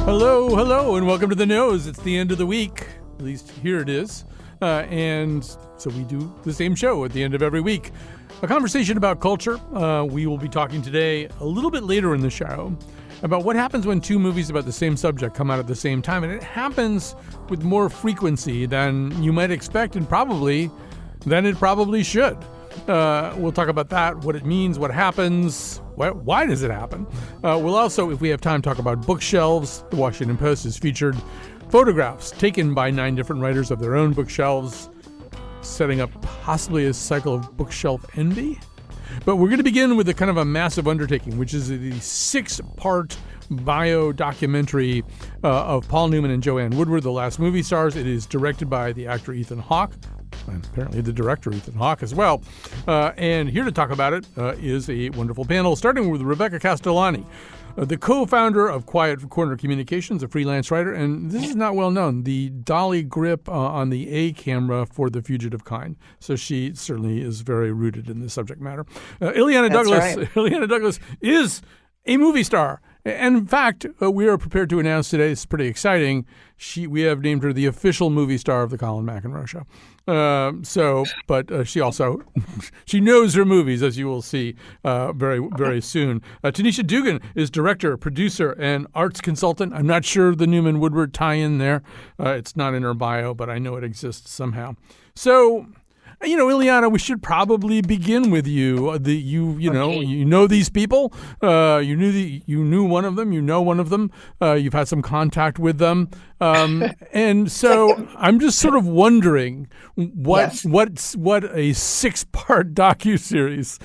Hello, and welcome to The Nose. It's the end of the week. At least here it is. And so we do the same show at the end of every week. A conversation about culture. We will be talking today, a little bit later in the show, about what happens when two movies about the same subject come out at the same time. And it happens with more frequency than you might expect, and probably than it probably should. We'll talk about that, what it means, what happens, why does it happen. We'll also, if we have time, talk about bookshelves. The Washington Post has featured photographs taken by 9 different writers of their own bookshelves, setting up possibly a cycle of bookshelf envy. But we're going to begin with a kind of a massive undertaking, which is the 6-part bio documentary of Paul Newman and Joanne Woodward, the last movie stars. It is directed by the actor Ethan Hawke, and apparently the director Ethan Hawke as well. And here to talk about it is a wonderful panel, starting with Rebecca Castellani, the co-founder of Quiet Corner Communications, a freelance writer, and this is not well known, the dolly grip on the A camera for The Fugitive Kind. So she certainly is very rooted in the subject matter. Ileana Douglas, right. Ileana Douglas is a movie star. And in fact, we are prepared to announce today, it's pretty exciting, we have named her the official movie star of the Colin McEnroe Show. But she also, she knows her movies, as you will see very, very soon. Tanisha Dugan is director, producer, and arts consultant. I'm not sure the Newman-Woodward tie-in there. It's not in her bio, but I know it exists somehow. So, you know, Ileana, we should probably begin with you. You know these people. You knew one of them. You know one of them. You've had some contact with them, and so I'm just sort of wondering what a 6-part docuseries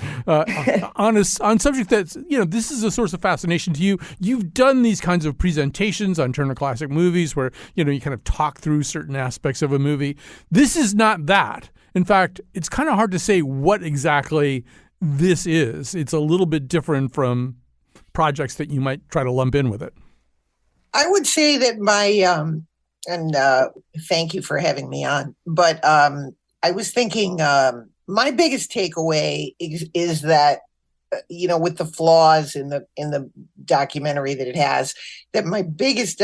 on subject that's, you know, this is a source of fascination to you. You've done these kinds of presentations on Turner Classic Movies where, you know, you kind of talk through certain aspects of a movie. This is not that. In fact, it's kind of hard to say what exactly this is. It's a little bit different from projects that you might try to lump in with it. I would say that thank you for having me on, but I was thinking my biggest takeaway is that, you know, with the flaws in the documentary that it has, that my biggest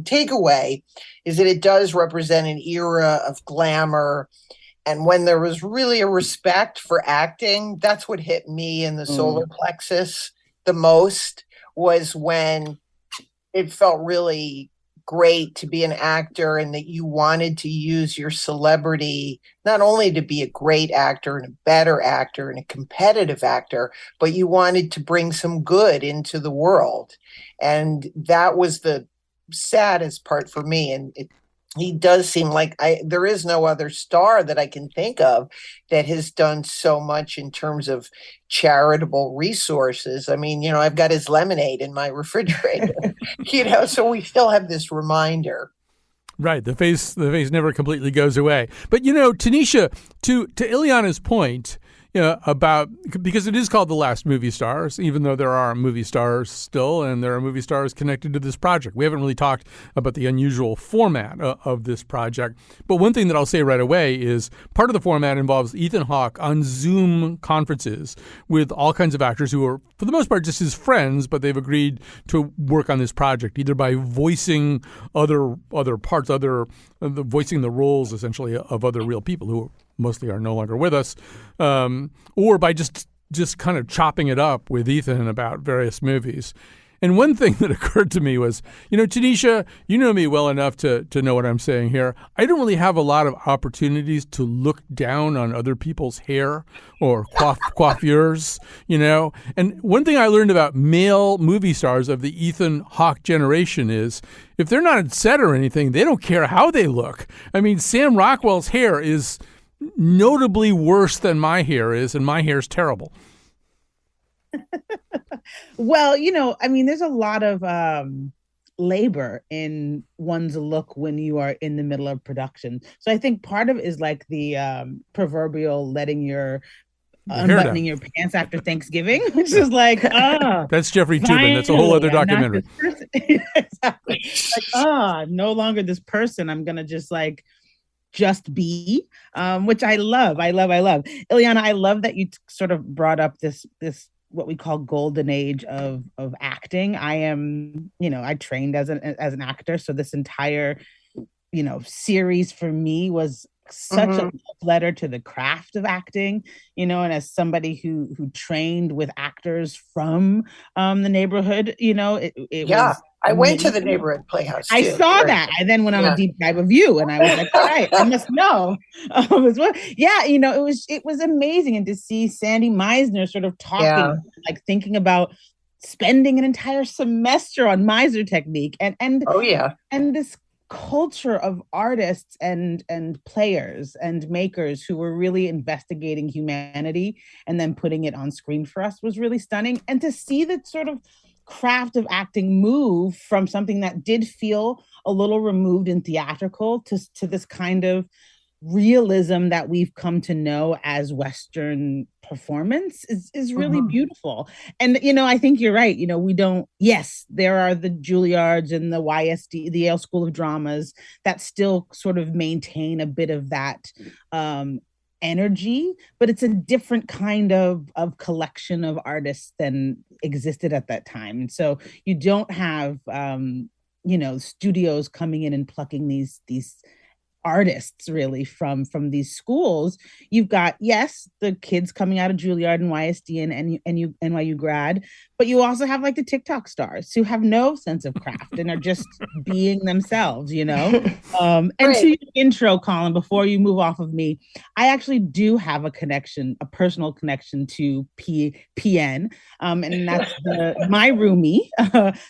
takeaway is that it does represent an era of glamour. And when there was really a respect for acting, that's what hit me in the solar plexus the most, was when it felt really great to be an actor and that you wanted to use your celebrity not only to be a great actor and a better actor and a competitive actor, but you wanted to bring some good into the world. And that was the saddest part for me. And he does seem like there is no other star that I can think of that has done so much in terms of charitable resources. I mean, you know, I've got his lemonade in my refrigerator, you know, so we still have this reminder. Right. The face never completely goes away. But, you know, Tanisha, to Ileana's point, about, because it is called The Last Movie Stars, even though there are movie stars still, and there are movie stars connected to this project. We haven't really talked about the unusual format of this project. But one thing that I'll say right away is part of the format involves Ethan Hawke on Zoom conferences with all kinds of actors who are, for the most part, just his friends, but they've agreed to work on this project, either by voicing other parts, voicing the roles, essentially, of other real people who mostly are no longer with us, or by just kind of chopping it up with Ethan about various movies. And one thing that occurred to me was, you know, Tanisha, you know me well enough to know what I'm saying here. I don't really have a lot of opportunities to look down on other people's hair or coiffures, you know. And one thing I learned about male movie stars of the Ethan Hawke generation is if they're not on set or anything, they don't care how they look. I mean, Sam Rockwell's hair is notably worse than my hair is, and my hair's terrible. Well, you know, I mean, there's a lot of labor in one's look when you are in the middle of production. So I think part of it is like the proverbial unbuttoning your pants after Thanksgiving, which is like, that's Jeffrey Toobin. That's a whole other documentary. Exactly. Like, I'm no longer this person. I'm gonna just be, which I love. Ileana, I love that you sort of brought up this what we call golden age of acting. I am, I trained as an actor, so this entire, series for me was such a love letter to the craft of acting, and as somebody who trained with actors from the neighborhood, it was. I went to the neighborhood playhouse too. I saw that. I then went on a deep dive of you, and I was like, all right, I must know. It was amazing. And to see Sandy Meisner sort of talking, like thinking about spending an entire semester on Meisner technique and this culture of artists and players and makers who were really investigating humanity and then putting it on screen for us was really stunning. And to see that sort of craft of acting move from something that did feel a little removed and theatrical to this kind of realism that we've come to know as Western performance is really beautiful. And, I think you're right. There are the Juilliards and the YSD, the Yale School of Dramas that still sort of maintain a bit of that energy, but it's a different kind of collection of artists than existed at that time. And so you don't have studios coming in and plucking these artists really from these schools. You've got, the kids coming out of Juilliard and YSD and NYU grad, but you also have like the TikTok stars who have no sense of craft and are just being themselves, And to your intro, Colin, before you move off of me, I actually do have a personal connection to PN, and that's my roomie,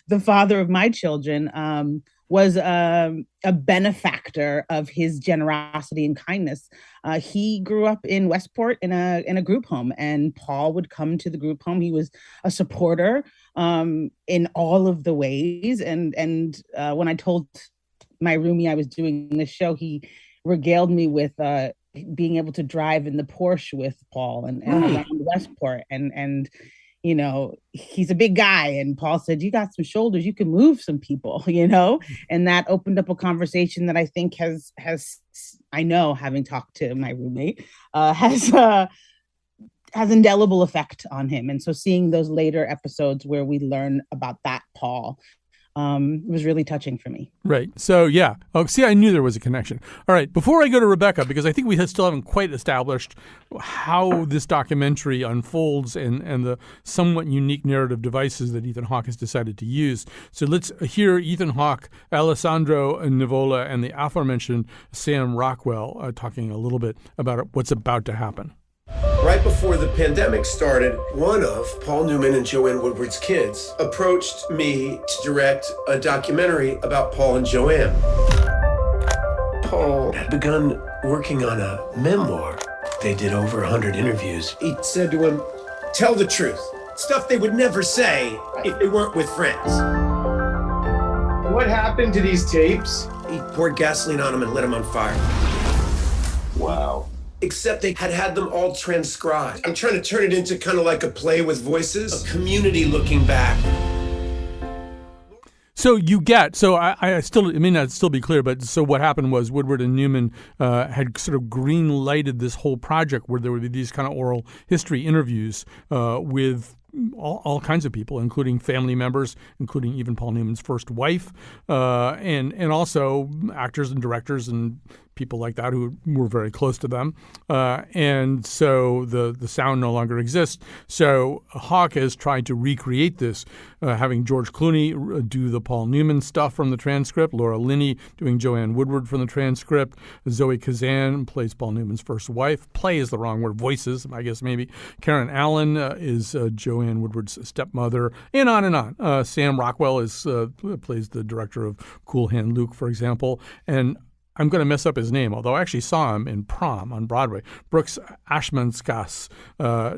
the father of my children, was a benefactor of his generosity and kindness. He grew up in Westport in a group home, and Paul would come to the group home. He was a supporter in all of the ways. And when I told my roomie I was doing this show, he regaled me with being able to drive in the Porsche with Paul and around Westport and he's a big guy. And Paul said, you got some shoulders, you can move some people, and that opened up a conversation that I think has I know, having talked to my roommate, has indelible effect on him. And so seeing those later episodes where we learn about that Paul was really touching for me. Right. So, yeah. Oh, see, I knew there was a connection. All right. Before I go to Rebecca, because I think we still haven't quite established how this documentary unfolds and the somewhat unique narrative devices that Ethan Hawke has decided to use. So let's hear Ethan Hawke, Alessandro Nivola, and the aforementioned Sam Rockwell talking a little bit about what's about to happen. Right before the pandemic started, one of Paul Newman and Joanne Woodward's kids approached me to direct a documentary about Paul and Joanne. Paul had begun working on a memoir. They did over 100 interviews. He said to him, tell the truth. Stuff they would never say if they weren't with friends. What happened to these tapes? He poured gasoline on them and lit them on fire. Wow. Except they had them all transcribed. I'm trying to turn it into kind of like a play with voices, a community looking back. So I may not still be clear, but so what happened was Woodward and Newman had sort of green lighted this whole project where there would be these kind of oral history interviews with all kinds of people, including family members, including even Paul Newman's first wife, and also actors and directors and people like that who were very close to them. And so the sound no longer exists. So Hawke has tried to recreate this, having George Clooney do the Paul Newman stuff from the transcript, Laura Linney doing Joanne Woodward from the transcript, Elia Kazan plays Paul Newman's first wife. Play is the wrong word, voices, I guess maybe. Karen Allen is Joanne Woodward's stepmother, and on and on. Sam Rockwell plays the director of Cool Hand Luke, for example. And I'm going to mess up his name, although I actually saw him in Prom on Broadway. Brooks Ashmanskas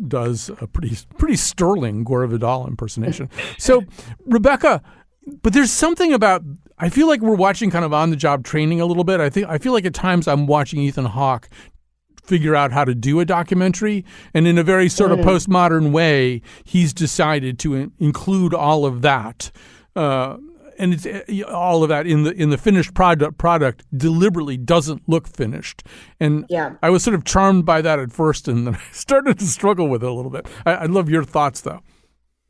does a pretty sterling Gore Vidal impersonation. So, Rebecca, but there's something about, I feel like we're watching kind of on-the-job training a little bit. I feel like at times I'm watching Ethan Hawke figure out how to do a documentary, and in a very sort of postmodern way, he's decided to include all of that. and it's all of that in the finished product deliberately doesn't look finished. And I was sort of charmed by that at first, and then I started to struggle with it a little bit. I'd love your thoughts, though.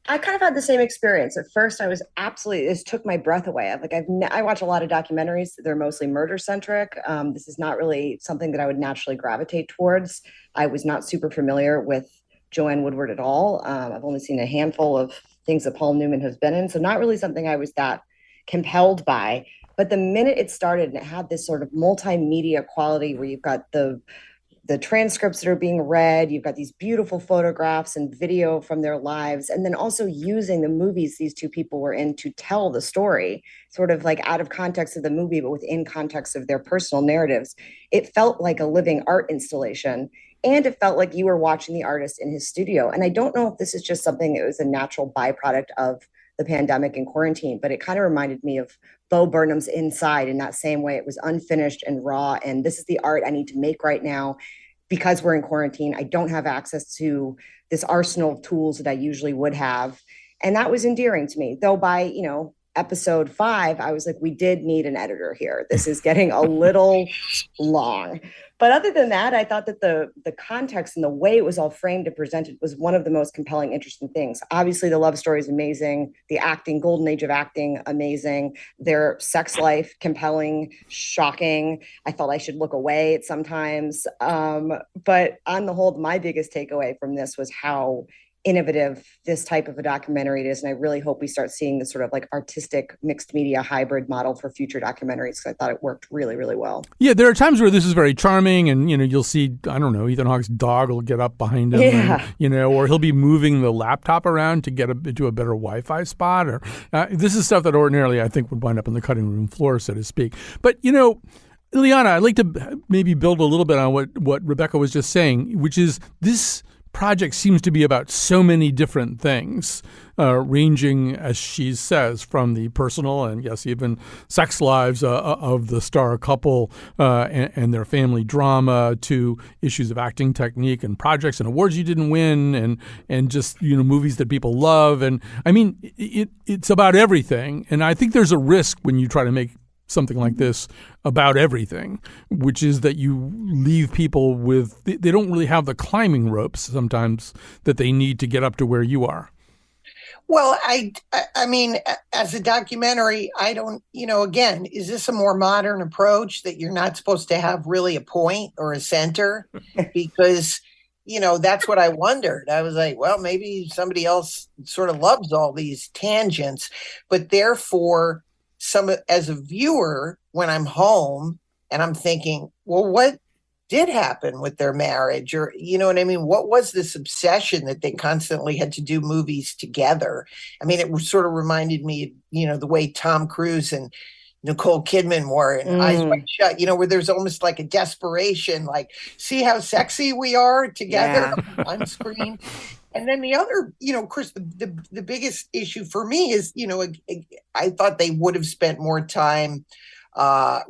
I kind of had the same experience. At first, I was this took my breath away. I watch a lot of documentaries. They're mostly murder centric. This is not really something that I would naturally gravitate towards. I was not super familiar with Joanne Woodward at all. I've only seen a handful of things that Paul Newman has been in. So not really something I was that compelled by. But the minute it started and it had this sort of multimedia quality where you've got the transcripts that are being read, you've got these beautiful photographs and video from their lives, and then also using the movies these two people were in to tell the story, sort of like out of context of the movie, but within context of their personal narratives. It felt like a living art installation, and it felt like you were watching the artist in his studio. And I don't know if this is just something that was a natural byproduct of the pandemic and quarantine, but it kind of reminded me of Bo Burnham's Inside in that same way. It was unfinished and raw, and this is the art I need to make right now. Because we're in quarantine, I don't have access to this arsenal of tools that I usually would have. And that was endearing to me. Though by, episode 5, I was like, we did need an editor here. This is getting a little long. But other than that, I thought that the context and the way it was all framed and presented was one of the most compelling, interesting things. Obviously, the love story is amazing. The acting, golden age of acting, amazing. Their sex life, compelling, shocking. I felt I should look away at sometimes. But on the whole, my biggest takeaway from this was how innovative this type of a documentary it is. And I really hope we start seeing this sort of like artistic mixed media hybrid model for future documentaries, because I thought it worked really, really well. Yeah, there are times where this is very charming, and you'll see, I don't know, Ethan Hawke's dog will get up behind him, and, or he'll be moving the laptop around to get into a better Wi-Fi spot. Or this is stuff that ordinarily I think would wind up on the cutting room floor, so to speak. But Ileana, I'd like to maybe build a little bit on what Rebecca was just saying, which is this project seems to be about so many different things, ranging, as she says, from the personal and, yes, even sex lives of the star couple and their family drama, to issues of acting technique and projects and awards you didn't win, and just movies that people love. And I mean, it's about everything. And I think there's a risk when you try to make something like this about everything, which is that you leave people with, they don't really have the climbing ropes sometimes that they need to get up to where you are. Well, I mean, as a documentary, I don't, again, is this a more modern approach that you're not supposed to have really a point or a center? Because, that's what I wondered. I was like, well, maybe somebody else sort of loves all these tangents, but therefore, as a viewer, when I'm home and I'm thinking, well, what did happen with their marriage? Or, you know what I mean? What was this obsession that they constantly had to do movies together? I mean, it sort of reminded me, the way Tom Cruise and Nicole Kidman were in Eyes Wide Shut, where there's almost like a desperation, like, see how sexy we are together on screen. And then the other, Chris, the biggest issue for me is, I thought they would have spent more time, on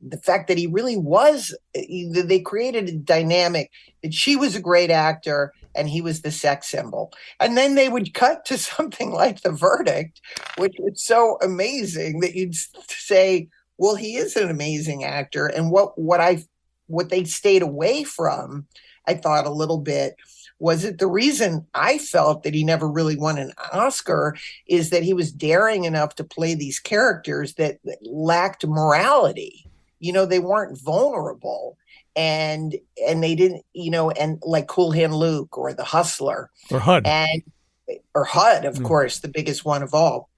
the fact that he really was. They created a dynamic that she was a great actor and he was the sex symbol. And then they would cut to something like The Verdict, which was so amazing that you'd say, well, he is an amazing actor. And what they stayed away from, I thought a little bit, was it the reason I felt that he never really won an Oscar is that he was daring enough to play these characters that lacked morality. They weren't vulnerable, and they didn't, and like Cool Hand Luke or The Hustler or HUD, of course, the biggest one of all.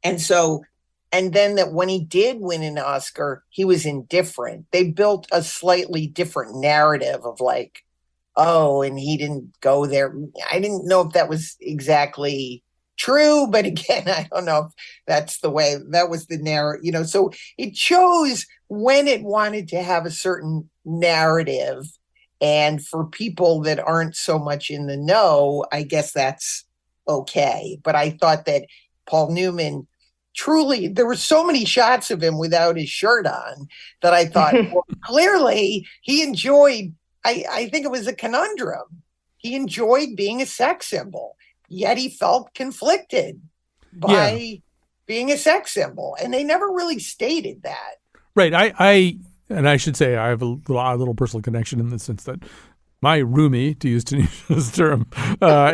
And so, and then that when he did win an Oscar, he was indifferent. They built a slightly different narrative of like, oh, and he didn't go there. I didn't know if that was exactly true, but again, I don't know if that's the way, that was the narrative, so it chose when it wanted to have a certain narrative. And for people that aren't so much in the know, I guess that's okay. But I thought that Paul Newman, truly, there were so many shots of him without his shirt on that I thought, well, clearly he enjoyed, I think it was a conundrum. He enjoyed being a sex symbol, yet he felt conflicted. by being a sex symbol. And they never really stated that. Right. I should say I have a little personal connection in the sense that my roomie, to use Tanisha's term,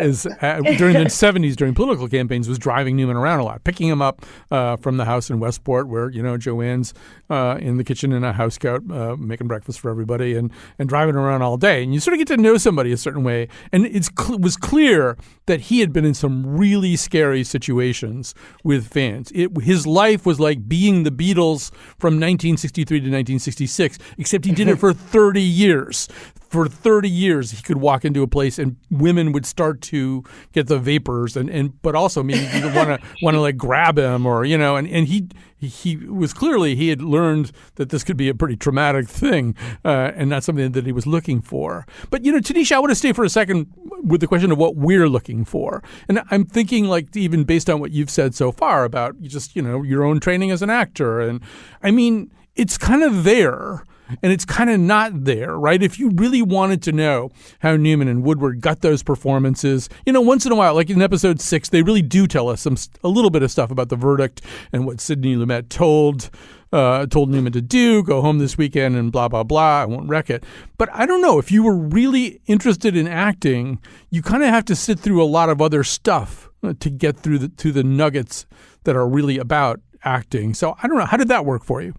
is during the 70s, during political campaigns, was driving Newman around a lot, picking him up from the house in Westport where, Joanne's in the kitchen in a house scout making breakfast for everybody and driving around all day. And you sort of get to know somebody a certain way. And it was clear that he had been in some really scary situations with fans. His life was like being the Beatles from 1963 to 1966, except he did it for 30 years. For 30 years, he could walk into a place and women would start to get the vapors, but also maybe want to like grab him and he was clearly he had learned that this could be a pretty traumatic thing and not something that he was looking for. But Tanisha, I want to stay for a second with the question of what we're looking for, and I'm thinking like even based on what you've said so far about just your own training as an actor, and I mean it's kind of there. And it's kind of not there, right? If you really wanted to know how Newman and Woodward got those performances, once in a while, like in episode 6, they really do tell us a little bit of stuff about the verdict and what Sidney Lumet told Newman to do, go home this weekend and blah, blah, blah. I won't wreck it. But I don't know. If you were really interested in acting, you kind of have to sit through a lot of other stuff to get through to the nuggets that are really about acting. So I don't know. How did that work for you?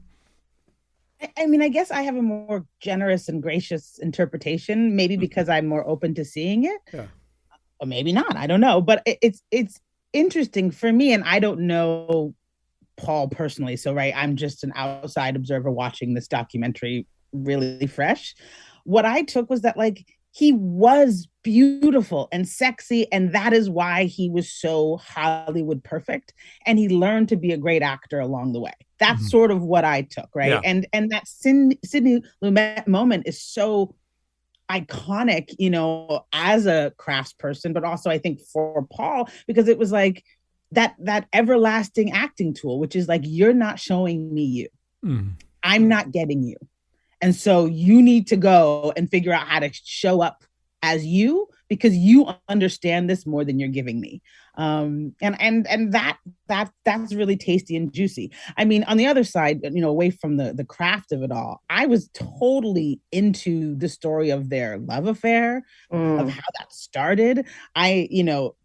I mean, I guess I have a more generous and gracious interpretation, maybe because I'm more open to seeing it, or maybe not. I don't know. But it's interesting for me, and I don't know Paul personally. So, right, I'm just an outside observer watching this documentary really fresh. What I took was that, like, he was beautiful and sexy, and that is why he was so Hollywood perfect. And he learned to be a great actor along the way. That's sort of what I took, right? Yeah. And that Sidney Lumet moment is so iconic, as a craftsperson, but also I think for Paul, because it was like that everlasting acting tool, which is like, you're not showing me you. I'm not getting you. And so you need to go and figure out how to show up as you, because you understand this more than you're giving me. And that's really tasty and juicy. I mean, on the other side, away from the craft of it all, I was totally into the story of their love affair, of how that started. I,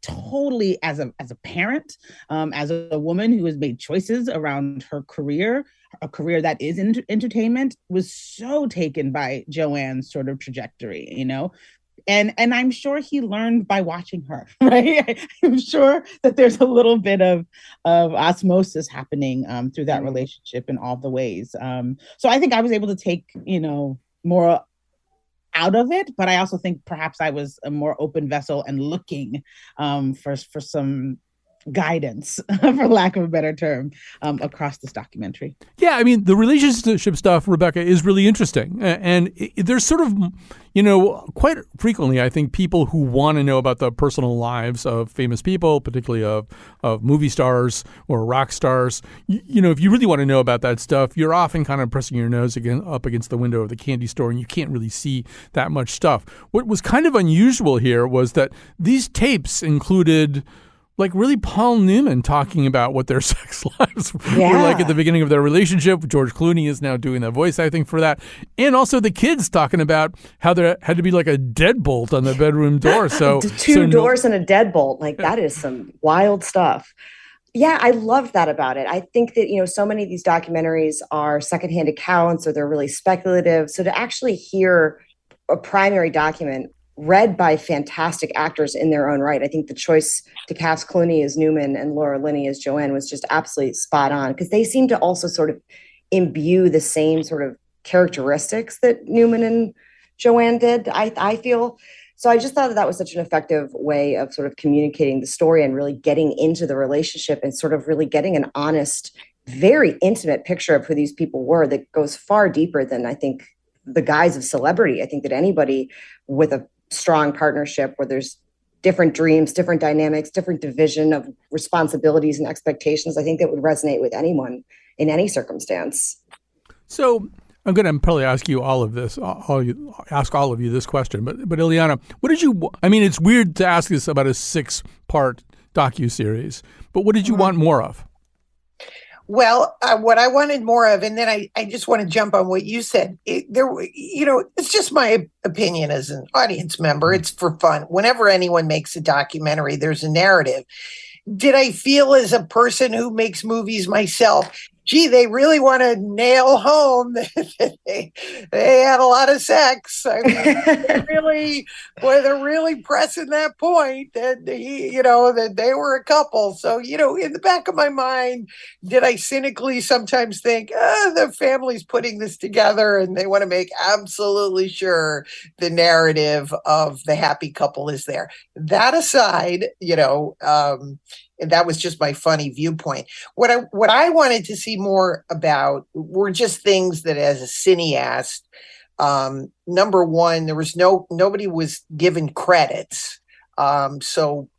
totally as a parent, as a woman who has made choices around her career, a career that is in entertainment, was so taken by Joanne's sort of trajectory, And I'm sure he learned by watching her, right? I'm sure that there's a little bit of osmosis happening through that relationship in all the ways. So I think I was able to take, more out of it, but I also think perhaps I was a more open vessel and looking for some guidance, for lack of a better term, across this documentary. Yeah, I mean, the relationship stuff, Rebecca, is really interesting. And there's sort of, quite frequently, I think, people who want to know about the personal lives of famous people, particularly of movie stars or rock stars. If you really want to know about that stuff, you're often kind of pressing your nose up against the window of the candy store, and you can't really see that much stuff. What was kind of unusual here was that these tapes included like really Paul Newman talking about what their sex lives were like at the beginning of their relationship. George Clooney is now doing the voice, I think, for that. And also the kids talking about how there had to be like a deadbolt on the bedroom door. So two doors and a deadbolt. Like that is some wild stuff. Yeah, I love that about it. I think that, so many of these documentaries are secondhand accounts or they're really speculative. So to actually hear a primary document read by fantastic actors in their own right. I think the choice to cast Clooney as Newman and Laura Linney as Joanne was just absolutely spot on, because they seem to also sort of imbue the same sort of characteristics that Newman and Joanne did, I feel. So I just thought that was such an effective way of sort of communicating the story and really getting into the relationship and sort of really getting an honest, very intimate picture of who these people were that goes far deeper than I think the guise of celebrity. I think that anybody with a strong partnership where there's different dreams, different dynamics, different division of responsibilities and expectations, I think that would resonate with anyone in any circumstance. So I'm going to probably ask you all of this, ask all of you this question, but Ileana, what did you, I mean, it's weird to ask this about a 6-part docuseries. But what did you want more of? Well, what I wanted more of, and then I just want to jump on what you said. It's just my opinion as an audience member. It's for fun. Whenever anyone makes a documentary, there's a narrative. Did I feel as a person who makes movies myself, gee, they really want to nail home that they had a lot of sex. I mean, they're really pressing that point that that they were a couple. So, in the back of my mind, did I cynically sometimes think, the family's putting this together and they want to make absolutely sure the narrative of the happy couple is there. That aside, and that was just my funny viewpoint. What I wanted to see more about were just things that, as a cineast, number one, there was nobody was given credits. So,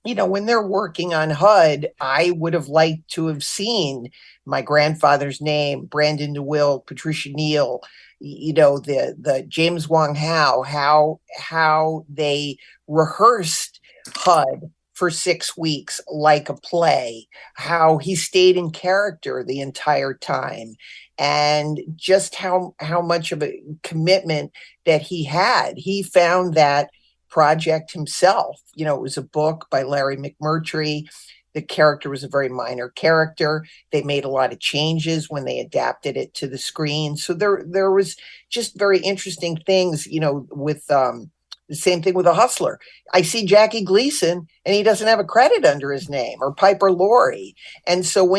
when they're working on HUD, I would have liked to have seen my grandfather's name, Brandon DeWitt, Patricia Neal, the James Wong Howe, how they rehearsed HUD for 6 weeks like a play, how he stayed in character the entire time, and just how much of a commitment that he had. He found that project himself. It was a book by Larry McMurtry. The character was a very minor character. They made a lot of changes when they adapted it to the screen. So there was just very interesting things, with the same thing with A Hustler. I see Jackie Gleason and he doesn't have a credit under his name, or Piper Laurie. And so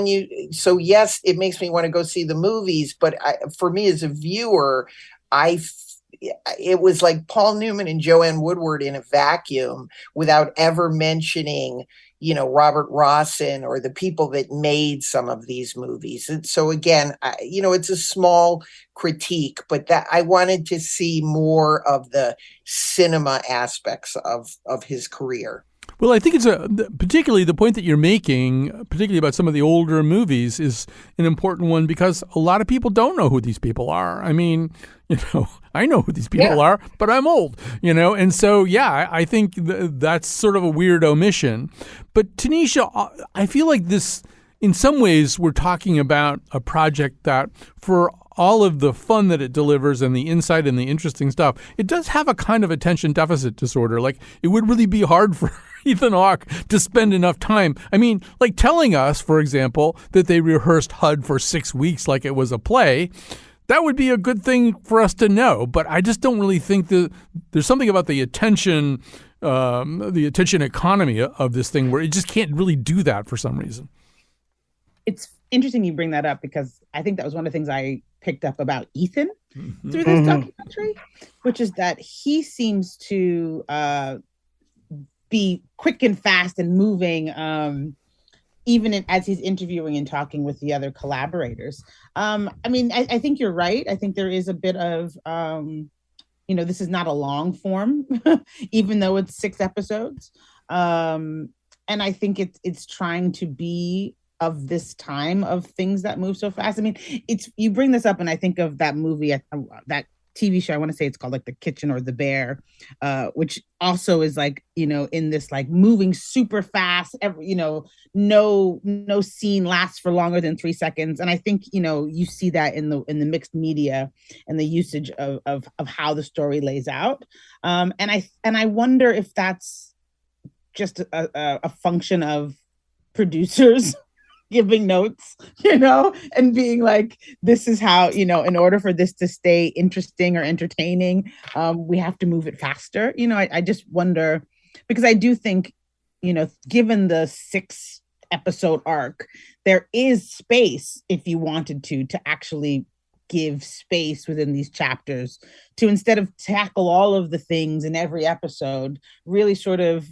yes, it makes me want to go see the movies. But for me as a viewer, it was like Paul Newman and Joanne Woodward in a vacuum, without ever mentioning, Robert Rossen or the people that made some of these movies. And so again, it's a small critique, but that I wanted to see more of the cinema aspects of his career. Well, I think it's particularly the point that you're making, particularly about some of the older movies, is an important one, because a lot of people don't know who these people are. I mean, I know who these people are, but I'm old, and so, I think that's sort of a weird omission. But Tanisha, I feel like this, in some ways, we're talking about a project that, for all of the fun that it delivers and the insight and the interesting stuff, it does have a kind of attention deficit disorder. Like, it would really be hard for Ethan Hawke to spend enough time. I mean, like telling us, for example, that they rehearsed HUD for 6 weeks like it was a play. That would be a good thing for us to know. But I just don't really think that there's something about the attention economy of this thing where it just can't really do that for some reason. It's interesting you bring that up, because I think that was one of the things I picked up about Ethan through this documentary, which is that he seems to be quick and fast and moving, even as he's interviewing and talking with the other collaborators. I think you're right. I think there is a bit of, this is not a long form, even though it's 6 episodes. And I think it's trying to be of this time of things that move so fast. I mean, you bring this up and I think of that movie, that TV show, I want to say it's called like The Kitchen or The Bear, which also is like, in this like moving super fast, no scene lasts for longer than 3 seconds. And I think, you see that in the mixed media and the usage of how the story lays out. And I wonder if that's just a function of producers giving notes, and being like, this is how, in order for this to stay interesting or entertaining, we have to move it faster. I just wonder, because I do think, given the 6 episode arc, there is space, if you wanted to actually give space within these chapters to, instead of tackle all of the things in every episode, really sort of,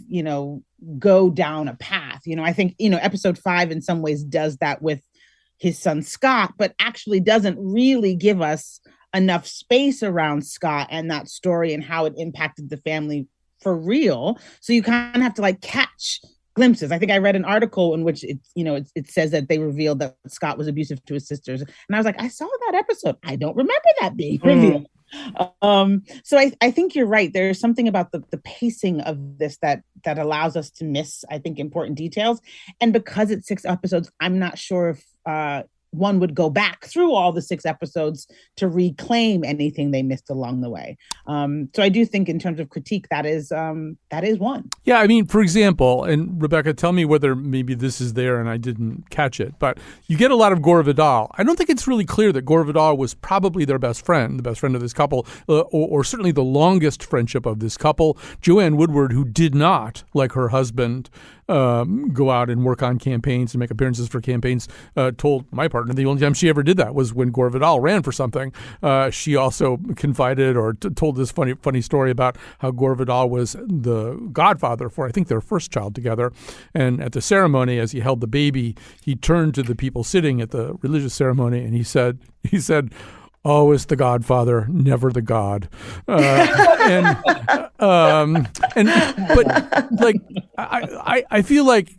go down a path. I think, episode 5 in some ways does that with his son Scott, but actually doesn't really give us enough space around Scott and that story and how it impacted the family for real. So you kind of have to like catch glimpses. I think I read an article in which it says that they revealed that Scott was abusive to his sisters. And I was like, I saw that episode. I don't remember that being revealed. So I think you're right. There's something about the pacing of this that that allows us to miss, I think, important details. And because it's 6 episodes, I'm not sure if one would go back through all the 6 episodes to reclaim anything they missed along the way. So I do think in terms of critique, that is one. Yeah, I mean, for example, and Rebecca, tell me whether maybe this is there and I didn't catch it, but you get a lot of Gore Vidal. I don't think it's really clear that Gore Vidal was probably their best friend, the best friend of this couple, or certainly the longest friendship of this couple. Joanne Woodward, who did not, like her husband, go out and work on campaigns and make appearances for campaigns, told my partner the only time she ever did that was when Gore Vidal ran for something. She also confided or told this funny story about how Gore Vidal was the godfather for, I think, their first child together. And at the ceremony, as he held the baby, he turned to the people sitting at the religious ceremony and he said, always the godfather, never the god. But like, I feel like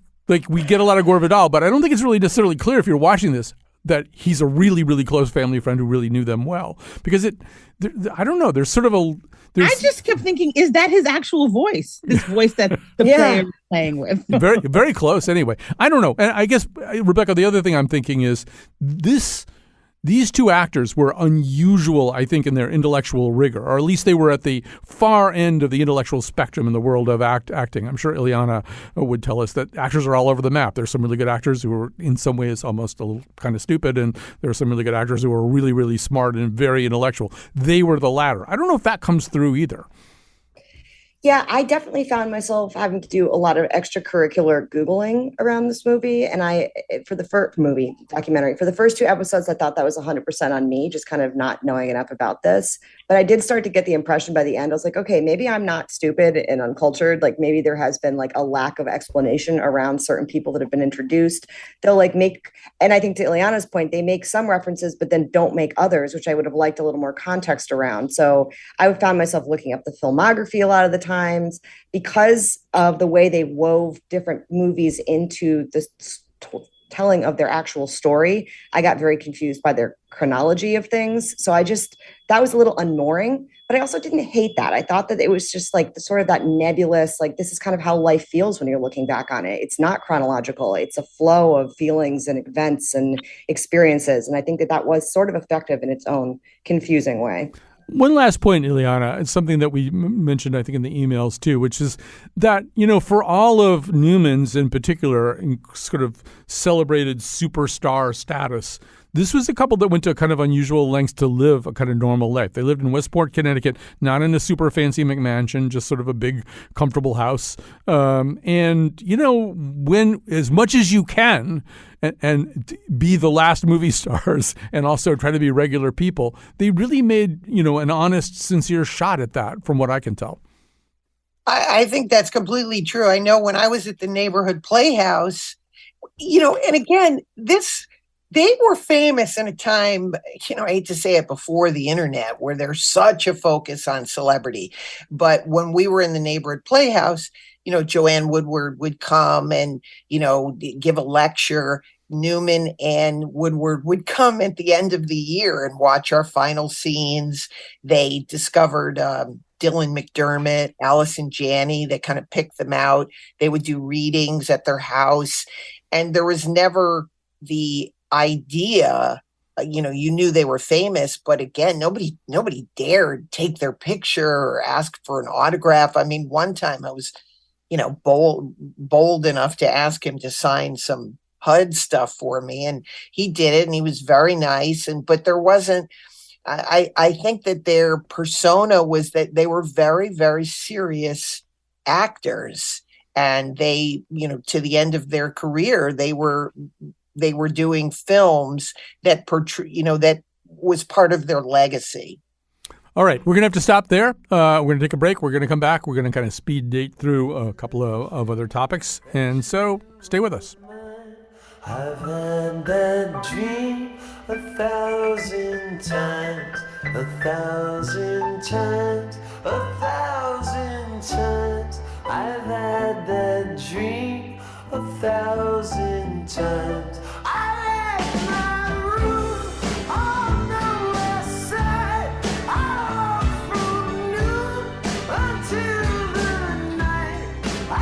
we get a lot of Gore Vidal, but I don't think it's really necessarily clear if you're watching this that he's a really, really close family friend who really knew them well. Because I don't know, there's sort of I just kept thinking, is that his actual voice? This voice that the player is playing with? Very, very close anyway. I don't know. And I guess, Rebecca, the other thing I'm thinking is these 2 actors were unusual, I think, in their intellectual rigor, or at least they were at the far end of the intellectual spectrum in the world of acting. I'm sure Ileana would tell us that actors are all over the map. There's some really good actors who are in some ways almost a little kind of stupid, and there are some really good actors who are really, really smart and very intellectual. They were the latter. I don't know if that comes through either. Yeah, I definitely found myself having to do a lot of extracurricular Googling around this movie. And for the first documentary, for the first 2 episodes, I thought that was 100% on me, just kind of not knowing enough about this. But I did start to get the impression by the end, I was like, okay, maybe I'm not stupid and uncultured. Like maybe there has been like a lack of explanation around certain people that have been introduced. They'll like and I think to Ileana's point, they make some references, but then don't make others, which I would have liked a little more context around. So I found myself looking up the filmography a lot of the times because of the way they wove different movies into the telling of their actual story. I got very confused by their chronology of things. So that was a little unmooring, but I also didn't hate that. I thought that it was just like the sort of that nebulous, like this is kind of how life feels when you're looking back on it. It's not chronological. It's a flow of feelings and events and experiences. And I think that was sort of effective in its own confusing way. One last point, Ileana, it's something that we mentioned, I think, in the emails too, which is that, for all of Newman's in particular sort of celebrated superstar status, this was a couple that went to kind of unusual lengths to live a kind of normal life. They lived in Westport, Connecticut, not in a super fancy McMansion, just sort of a big, comfortable house. And, when as much as you can and be the last movie stars and also try to be regular people, they really made, an honest, sincere shot at that, from what I can tell. I think that's completely true. I know when I was at the neighborhood playhouse, and again, they were famous in a time, I hate to say it, before the internet, where there's such a focus on celebrity. But when we were in the neighborhood playhouse, Joanne Woodward would come and, give a lecture. Newman and Woodward would come at the end of the year and watch our final scenes. They discovered Dylan McDermott, Allison Janney. They kind of picked them out. They would do readings at their house. And there was never the idea, you knew they were famous, but again, nobody dared take their picture or ask for an autograph. I mean, one time I was, bold enough to ask him to sign some HUD stuff for me, and he did it, and he was very nice. But there wasn't, I think that their persona was that they were very, very serious actors, and they, to the end of their career, they were doing films that that was part of their legacy. All right, we're going to have to stop there. We're going to take a break. We're going to come back. We're going to kind of speed date through a couple of other topics. And so stay with us. I've had that dream 1,000 times, 1,000 times, 1,000 times. I've had that dream 1,000 times. I left my room on the west side, all from noon until the night. I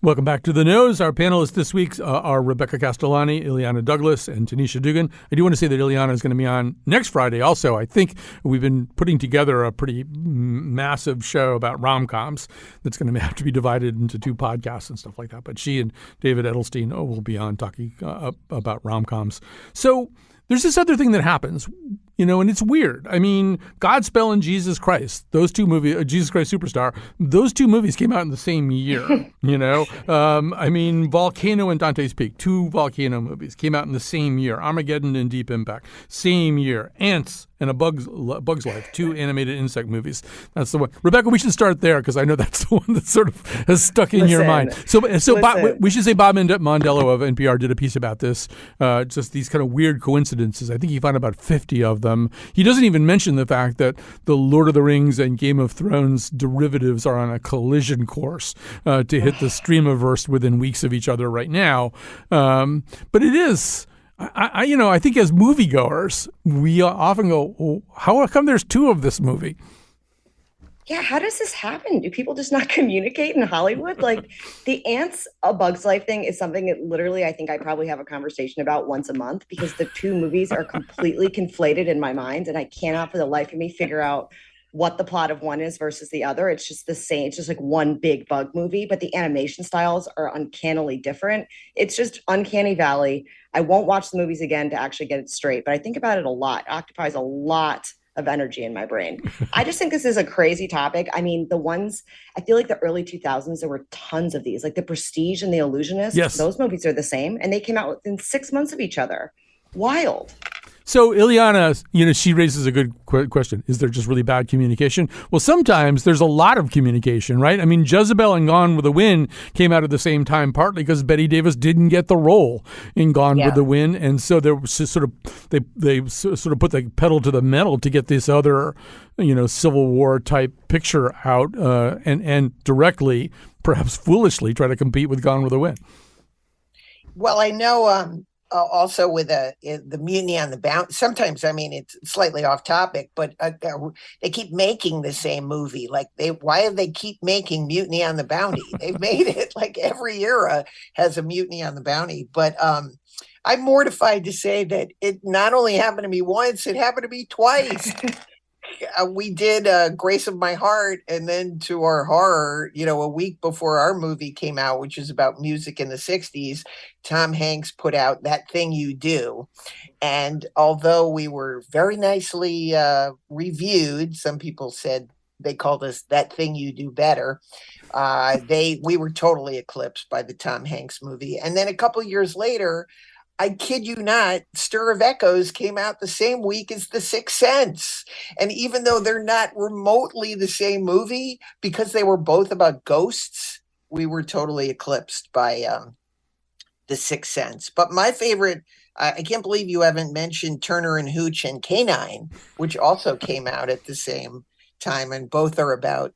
Welcome back to The Nose. Our panelists this week are Rebecca Castellani, Ileana Douglas, and Tanisha Dugan. I do want to say that Ileana is going to be on next Friday also. I think we've been putting together a pretty massive show about rom-coms that's going to have to be divided into 2 podcasts and stuff like that. But she and David Edelstein will be on talking about rom-coms. So there's this other thing that happens, and it's weird. I mean, Godspell and Jesus Christ, those 2 movies, Jesus Christ Superstar, those 2 movies came out in the same year, I mean, Volcano and Dante's Peak, 2 volcano movies came out in the same year. Armageddon and Deep Impact, same year. Ants and A Bug's Life, 2 animated insect movies. That's the one. Rebecca, we should start there because I know that's the one that sort of has stuck in your mind. So Bob, we should say Bob Mondello of NPR did a piece about this, just these kind of weird coincidences. I think he found about 50 of them. He doesn't even mention the fact that the Lord of the Rings and Game of Thrones derivatives are on a collision course to hit the streamiverse within weeks of each other right now. But it is... I think as moviegoers, we often go, oh, how come there's 2 of this movie? Yeah, how does this happen? Do people just not communicate in Hollywood? Like the Ants, A Bug's Life thing is something that literally I think I probably have a conversation about once a month because the 2 movies are completely conflated in my mind and I cannot for the life of me figure out what the plot of one is versus the other. It's just the same. It's just like one big bug movie, but the animation styles are uncannily different. It's just uncanny valley. I won't watch the movies again to actually get it straight, but I think about it a lot. It occupies a lot of energy in my brain. I just think this is a crazy topic. I mean, I feel like the early 2000s, there were tons of these, like The Prestige and The Illusionist. Yes. Those movies are the same, and they came out within 6 months of each other. Wild. So Ileana, she raises a good question. Is there just really bad communication? Well, sometimes there's a lot of communication, right? I mean, Jezebel and Gone with the Wind came out at the same time, partly because Bette Davis didn't get the role in Gone with the Wind, and so there was just they sort of put the pedal to the metal to get this other, Civil War type picture out, and directly, perhaps foolishly, try to compete with Gone with the Wind. Well, I know. Also with the Mutiny on the Bounty. Sometimes, I mean, it's slightly off topic, but they keep making the same movie. Like why do they keep making Mutiny on the Bounty? They've made it like every era has a Mutiny on the Bounty. But I'm mortified to say that it not only happened to me once, it happened to me twice. We did Grace of My Heart, and then to our horror, a week before our movie came out, which is about music in the 60s, Tom Hanks put out That Thing You Do. And although we were very nicely reviewed, some people said they called us That Thing You Do Better. We were totally eclipsed by the Tom Hanks movie. And then a couple years later, I kid you not, Stir of Echoes came out the same week as The Sixth Sense. And even though they're not remotely the same movie, because they were both about ghosts, we were totally eclipsed by The Sixth Sense. But my favorite, I can't believe you haven't mentioned Turner and Hooch and Canine, which also came out at the same time. And both are about,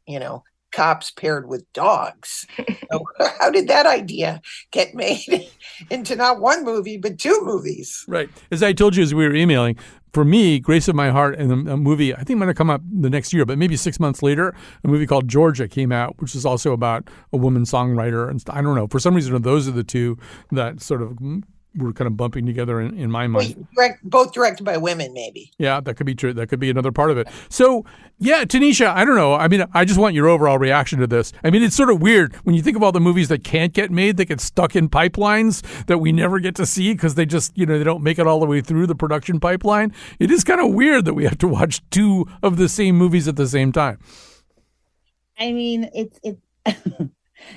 cops paired with dogs. So how did that idea get made into not one movie, but 2 movies? Right. As I told you as we were emailing, for me, Grace of My Heart and a movie, I think might have come up the next year, but maybe 6 months later, a movie called Georgia came out, which is also about a woman songwriter. And I don't know. For some reason, those are the 2 that sort of were kind of bumping together in my mind. Both directed by women, maybe. Yeah, that could be true. That could be another part of it. So, yeah, Tanisha, I don't know. I mean, I just want your overall reaction to this. I mean, it's sort of weird when you think of all the movies that can't get made, that get stuck in pipelines that we never get to see because they just, they don't make it all the way through the production pipeline. It is kind of weird that we have to watch 2 of the same movies at the same time. I mean, it's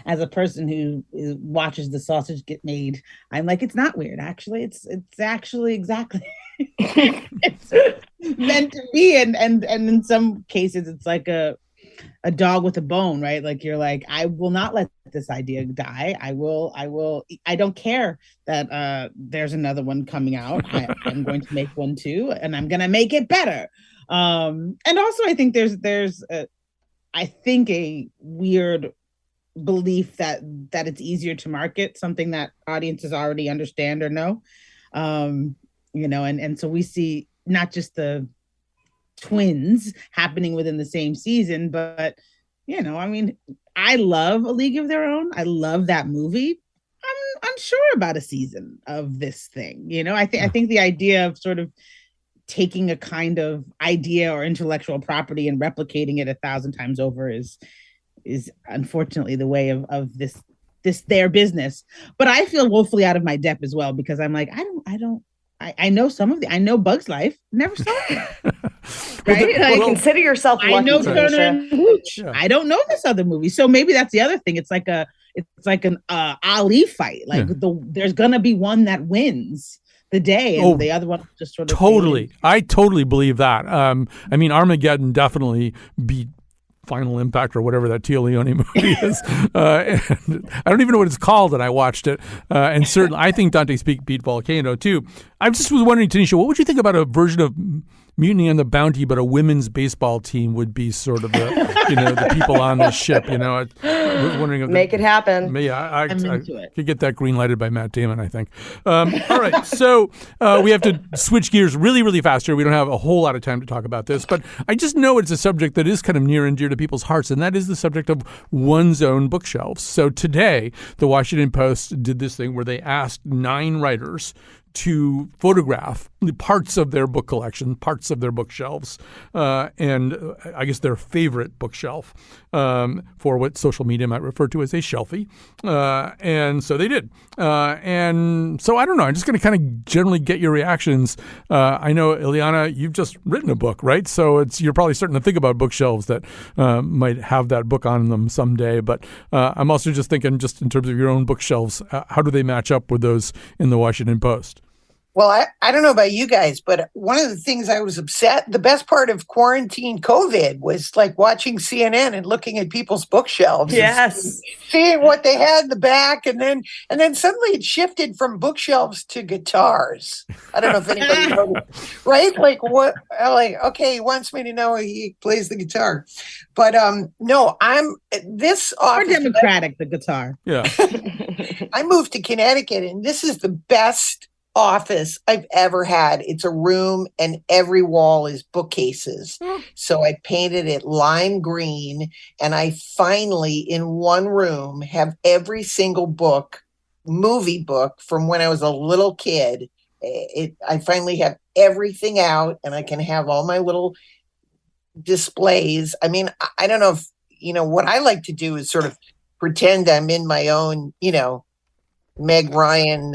as a person who watches the sausage get made, I'm like, it's not weird. Actually, it's actually exactly it's meant to be. And in some cases, it's like a dog with a bone, right? Like you're like, I will not let this idea die. I don't care that there's another one coming out. I'm going to make one too, and I'm going to make it better. And also, I think there's a weird belief that it's easier to market something that audiences already understand or know, and so we see not just the twins happening within the same season, but I mean, I love A League of Their Own. I love that movie. I'm unsure about a season of this thing. I think the idea of sort of taking a kind of idea or intellectual property and replicating it 1,000 times over is unfortunately the way of this their business. But I feel woefully out of my depth as well, because I'm like, I know I know Bug's Life, never saw it. Right? Consider yourself lucky. I know Turner and Hooch. Yeah. I don't know this other movie. So maybe that's the other thing. It's like an Ali fight. Like there's gonna be one that wins the day, and the other one just sort of totally. I totally believe that. I mean, Armageddon definitely beat Final Impact or whatever that Tia Leone movie is. And I don't even know what it's called, and I watched it. And certainly, I think Dante's Peak beat Volcano too. I just was wondering, Tanisha, what would you think about a version of Mutiny on the Bounty, but a women's baseball team would be sort of the people on the ship. I was wondering if make it happen. Yeah, I could get that green lighted by Matt Damon, I think. All right, so we have to switch gears really, really fast here. We don't have a whole lot of time to talk about this, but I just know it's a subject that is kind of near and dear to people's hearts, and that is the subject of one's own bookshelves. So today, the Washington Post did this thing where they asked 9 writers to photograph parts of their book collection, parts of their bookshelves, and I guess their favorite bookshelf for what social media might refer to as a shelfie. And so they did. And so I don't know. I'm just going to kind of generally get your reactions. I know, Ileana, you've just written a book, right? So you're probably starting to think about bookshelves that might have that book on them someday. But I'm also just thinking, just in terms of your own bookshelves, how do they match up with those in the Washington Post? Well, I don't know about you guys, but one of the things I was the best part of quarantine COVID was like watching CNN and looking at people's bookshelves. Yes. Seeing what they had in the back. And then suddenly it shifted from bookshelves to guitars. I don't know if anybody noticed, right? Like okay, he wants me to know he plays the guitar. But no, this office. More democratic, the guitar. Yeah. I moved to Connecticut, and this is the best office I've ever had. It's a room and every wall is bookcases. So I painted it lime green, and I finally in one room have every single movie book from when I was a little kid. I finally have everything out, and I can have all my little displays. I mean, I don't know if, what I like to do is sort of pretend I'm in my own, Meg Ryan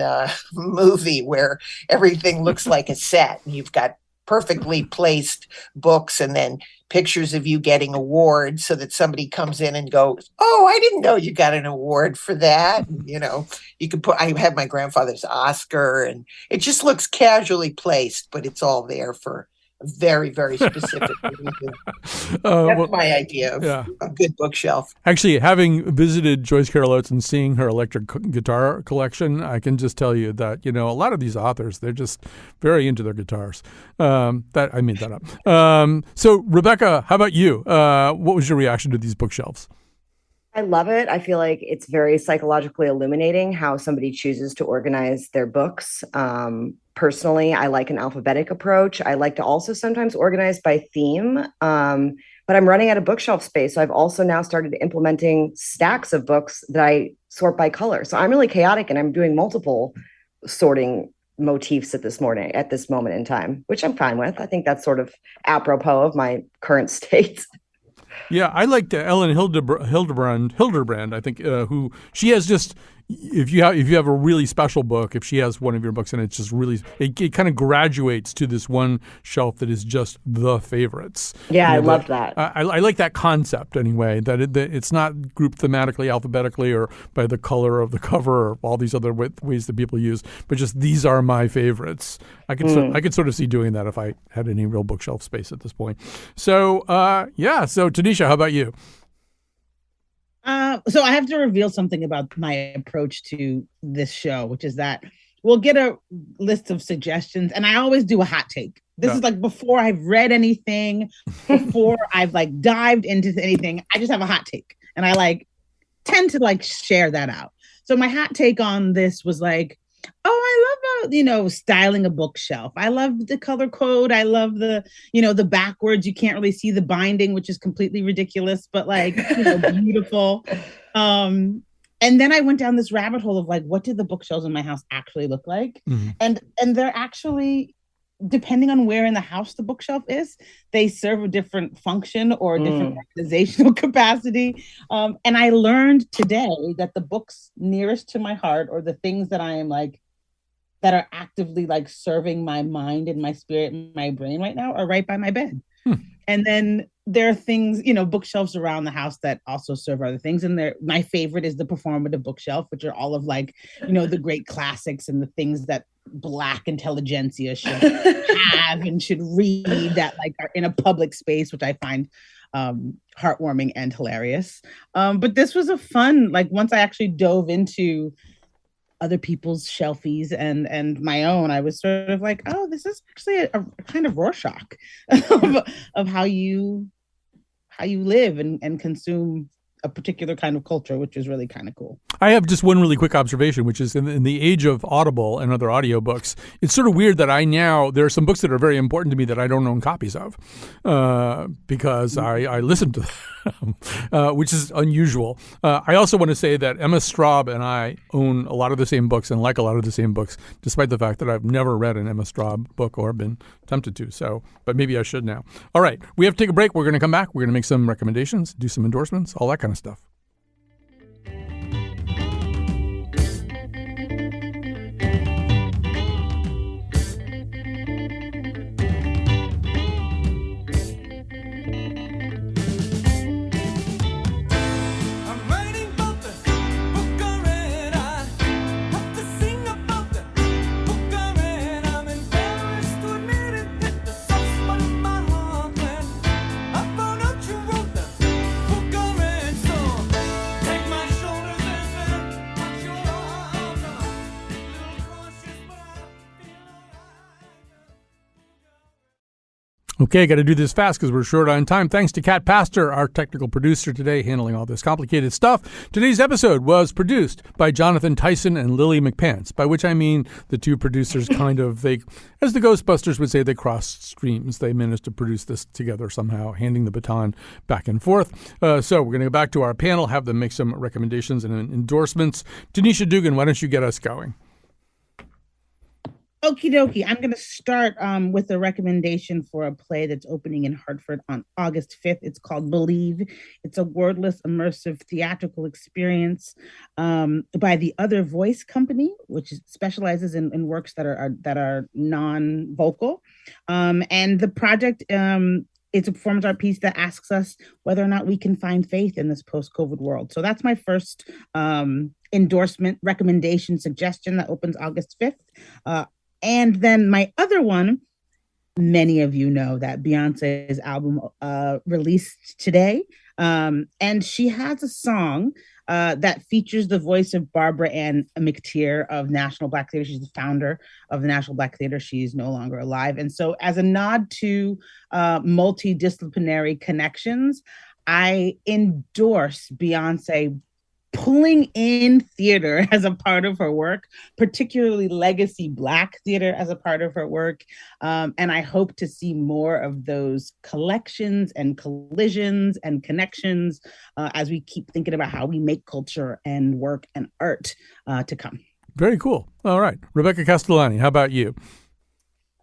movie where everything looks like a set, and you've got perfectly placed books and then pictures of you getting awards so that somebody comes in and goes, "Oh, I didn't know you got an award for that." And, you can I have my grandfather's Oscar, and it just looks casually placed, but it's all there for a very, very specific reason. That's my idea of a good bookshelf. Actually, having visited Joyce Carol Oates and seeing her electric guitar collection, I can just tell you that, a lot of these authors, they're just very into their guitars. That I made that up. So, Rebecca, how about you? What was your reaction to these bookshelves? I love it. I feel like it's very psychologically illuminating how somebody chooses to organize their books. Personally, I like an alphabetic approach. I like to also sometimes organize by theme, but I'm running out of bookshelf space. So I've also now started implementing stacks of books that I sort by color. So I'm really chaotic, and I'm doing multiple sorting motifs at this moment in time, which I'm fine with. I think that's sort of apropos of my current state. Yeah, I liked Ellen Hilderbrand, I think, who she has just, if you have a really special book, if she has one of your books and it's just really, it kind of graduates to this one shelf that is just the favorites. Yeah, I love that. I like that concept anyway, that it's not grouped thematically, alphabetically, or by the color of the cover or all these other ways that people use, but just these are my favorites. I could sort of see doing that if I had any real bookshelf space at this point. So, so Tanisha, how about you? So I have to reveal something about my approach to this show, which is that we'll get a list of suggestions, and I always do a hot take. This is like before I've read anything, before I've like dived into anything. I just have a hot take, and I tend to share that out. So my hot take on this was Oh, I love styling a bookshelf. I love the color code. I love the backwards. You can't really see the binding, which is completely ridiculous, but beautiful. And then I went down this rabbit hole of like, what did the bookshelves in my house actually look like? Mm-hmm. And they're actually, depending on where in the house the bookshelf is, they serve a different function or a different organizational capacity. And I learned today that the books nearest to my heart, or the things that I am like, that are actively like serving my mind and my spirit and my brain right now, are right by my bed. And then there are things, bookshelves around the house that also serve other things. And my favorite is the performative bookshelf, which are all of like, the great classics and the things that Black intelligentsia should have and should read, that like are in a public space, which I find heartwarming and hilarious. But this was a fun, like once I actually dove into other people's shelfies and my own, I was sort of like, oh, this is actually a kind of Rorschach of how you live and consume a particular kind of culture, which is really kind of cool. I have just one really quick observation, which is in the age of Audible and other audiobooks, it's sort of weird that there are some books that are very important to me that I don't own copies of because I listen to them, which is unusual. I also want to say that Emma Straub and I own a lot of the same books and like a lot of the same books, despite the fact that I've never read an Emma Straub book or been tempted to. So, but maybe I should now. All right, we have to take a break. We're going to come back. We're going to make some recommendations, do some endorsements, all that kind of stuff. Okay, got to do this fast because we're short on time. Thanks to Kat Pastor, our technical producer today, handling all this complicated stuff. Today's episode was produced by Jonathan Tyson and Lily McPants, by which I mean the two producers they, as the Ghostbusters would say, they crossed streams. They managed to produce this together somehow, handing the baton back and forth. So we're going to go back to our panel, have them make some recommendations and endorsements. Tanisha Dugan, why don't you get us going? Okie dokie. I'm going to start with a recommendation for a play that's opening in Hartford on August 5th. It's called Believe. It's a wordless, immersive theatrical experience by the Other Voice Company, which specializes in works that are non-vocal. And the project, it's a performance art piece that asks us whether or not we can find faith in this post-COVID world. So that's my first endorsement, recommendation, suggestion that opens August 5th. And then my other one, many of you know that Beyonce's album released today. And she has a song that features the voice of Barbara Ann McTeer of National Black Theater. She's the founder of the National Black Theater. She's no longer alive. And so as a nod to multidisciplinary connections, I endorse Beyonce pulling in theater as a part of her work, particularly legacy Black theater as a part of her work. And I hope to see more of those collections and collisions and connections as we keep thinking about how we make culture and work and art to come. Very cool. All right. Rebecca Castellani, how about you?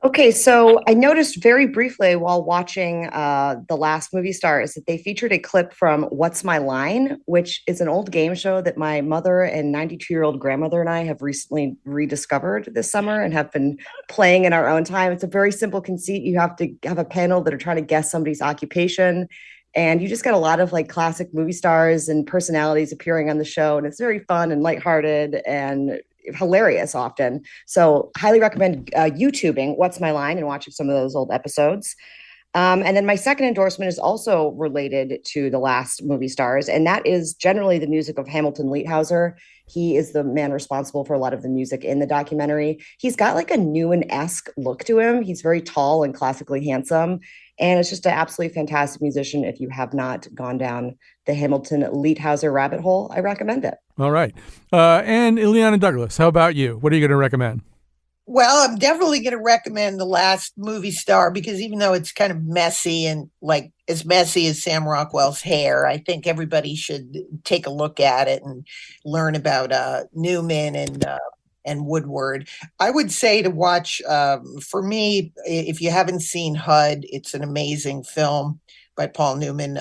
Okay, so I noticed very briefly while watching The Last Movie Stars that they featured a clip from What's My Line, which is an old game show that my mother and 92-year-old grandmother and I have recently rediscovered this summer and have been playing in our own time. It's a very simple conceit. You have to have a panel that are trying to guess somebody's occupation, and you just get a lot of like classic movie stars and personalities appearing on the show, and it's very fun and lighthearted and hilarious often. So highly recommend YouTubing What's My Line and watching some of those old episodes. And then my second endorsement is also related to The Last Movie Stars, and that is generally the music of Hamilton Leithauser. He is the man responsible for a lot of the music in the documentary. He's got like a Newman-esque look to him. He's very tall and classically handsome. And it's just an absolutely fantastic musician. If you have not gone down the Hamilton Liedhauser rabbit hole, I recommend it. All right. And Ileana Douglas, how about you? What are you going to recommend? Well, I'm definitely going to recommend The Last Movie Star, because even though it's kind of messy and like as messy as Sam Rockwell's hair, I think everybody should take a look at it and learn about Newman and Woodward. I would say to watch, for me, if you haven't seen HUD, it's an amazing film by Paul Newman,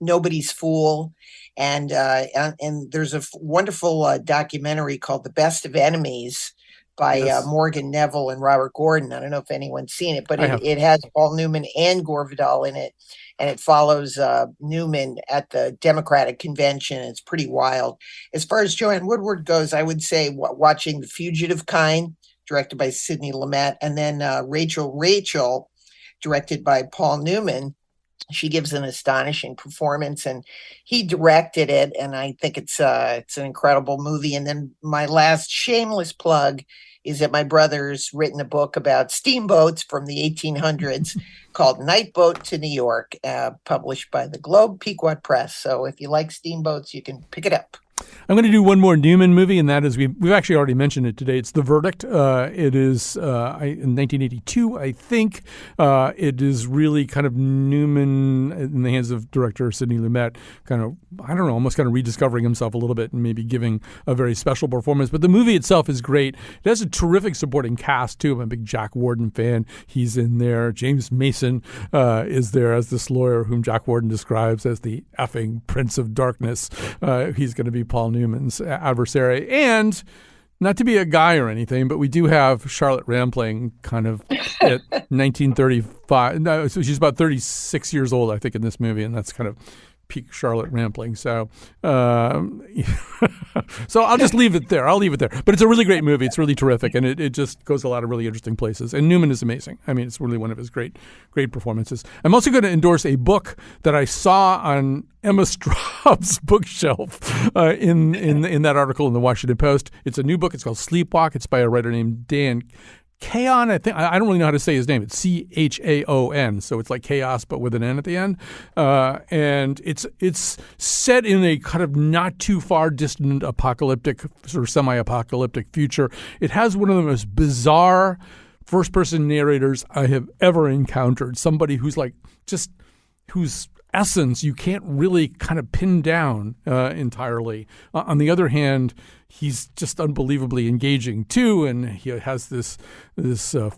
Nobody's Fool. And there's a wonderful documentary called The Best of Enemies by Morgan Neville and Robert Gordon. I don't know if anyone's seen it, but it has Paul Newman and Gore Vidal in it. And it follows Newman at the Democratic Convention. It's pretty wild. As far as Joanne Woodward goes, I would say watching The Fugitive Kind, directed by Sidney Lumet, and then Rachel, directed by Paul Newman. She gives an astonishing performance, and he directed it, and I think it's an incredible movie. And then my last shameless plug is that my brother's written a book about steamboats from the 1800s called Night Boat to New York, published by the Globe Pequot Press. So if you like steamboats, you can pick it up. I'm going to do one more Newman movie, and that is, we've actually already mentioned it today. It's The Verdict. It is in 1982, I think. It is really kind of Newman in the hands of director Sidney Lumet, kind of, I don't know, almost kind of rediscovering himself a little bit and maybe giving a very special performance. But the movie itself is great. It has a terrific supporting cast, too. I'm a big Jack Warden fan. He's in there. James Mason is there as this lawyer whom Jack Warden describes as the effing Prince of Darkness. He's going to be Paul Newman's adversary. And not to be a guy or anything, but we do have Charlotte Rampling kind of at 1935. No, so she's about 36 years old, I think, in this movie, and that's kind of peak Charlotte Rampling. So so I'll just leave it there. I'll leave it there. But it's a really great movie. It's really terrific, and it just goes a lot of really interesting places. And Newman is amazing. I mean, it's really one of his great performances. I'm also going to endorse a book that I saw on Emma Straub's bookshelf in that article in the Washington Post. It's a new book. It's called Sleepwalk. It's by a writer named Dan Chaon, I think. I don't really know how to say his name. It's Chaon, so it's like chaos but with an N at the end. And it's set in a kind of not too far distant apocalyptic, sort of semi-apocalyptic future. It has one of the most bizarre first-person narrators I have ever encountered. Somebody who's like just whose essence you can't really kind of pin down entirely. On the other hand, he's just unbelievably engaging too, and he has this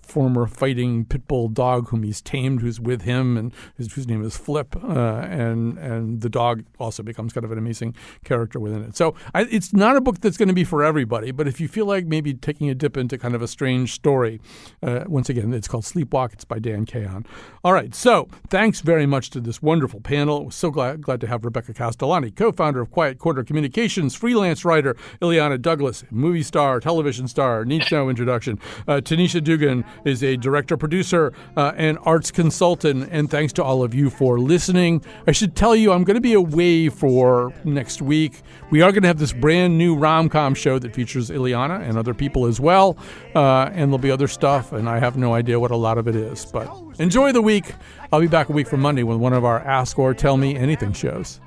former fighting pit bull dog whom he's tamed, who's with him, and whose name is Flip, and the dog also becomes kind of an amazing character within it. So it's not a book that's going to be for everybody, but if you feel like maybe taking a dip into kind of a strange story, once again, it's called Sleepwalk. It's by Dan Chaon. All right, so thanks very much to this wonderful panel. We're so glad to have Rebecca Castellani, co-founder of Quiet Quarter Communications, freelance writer Ileana Douglas, movie star, television star, needs no introduction. Tanisha Dugan is a director-producer and arts consultant, and thanks to all of you for listening. I should tell you, I'm going to be away for next week. We are going to have this brand new rom-com show that features Ileana and other people as well, and there'll be other stuff, and I have no idea what a lot of it is, but enjoy the week. I'll be back a week from Monday with one of our Ask or Tell Me Anything shows.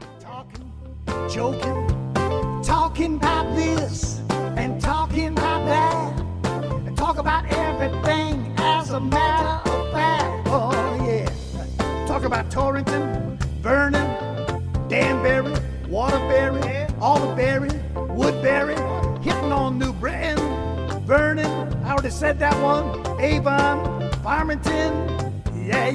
Joking, talking about this and talking about that, and talk about everything as a matter of fact. Oh yeah, talk about Torrington, Vernon, Danbury, Waterbury, Alderbury, Woodbury, hitting on New Britain, Vernon, I already said that one, Avon, Farmington, yeah.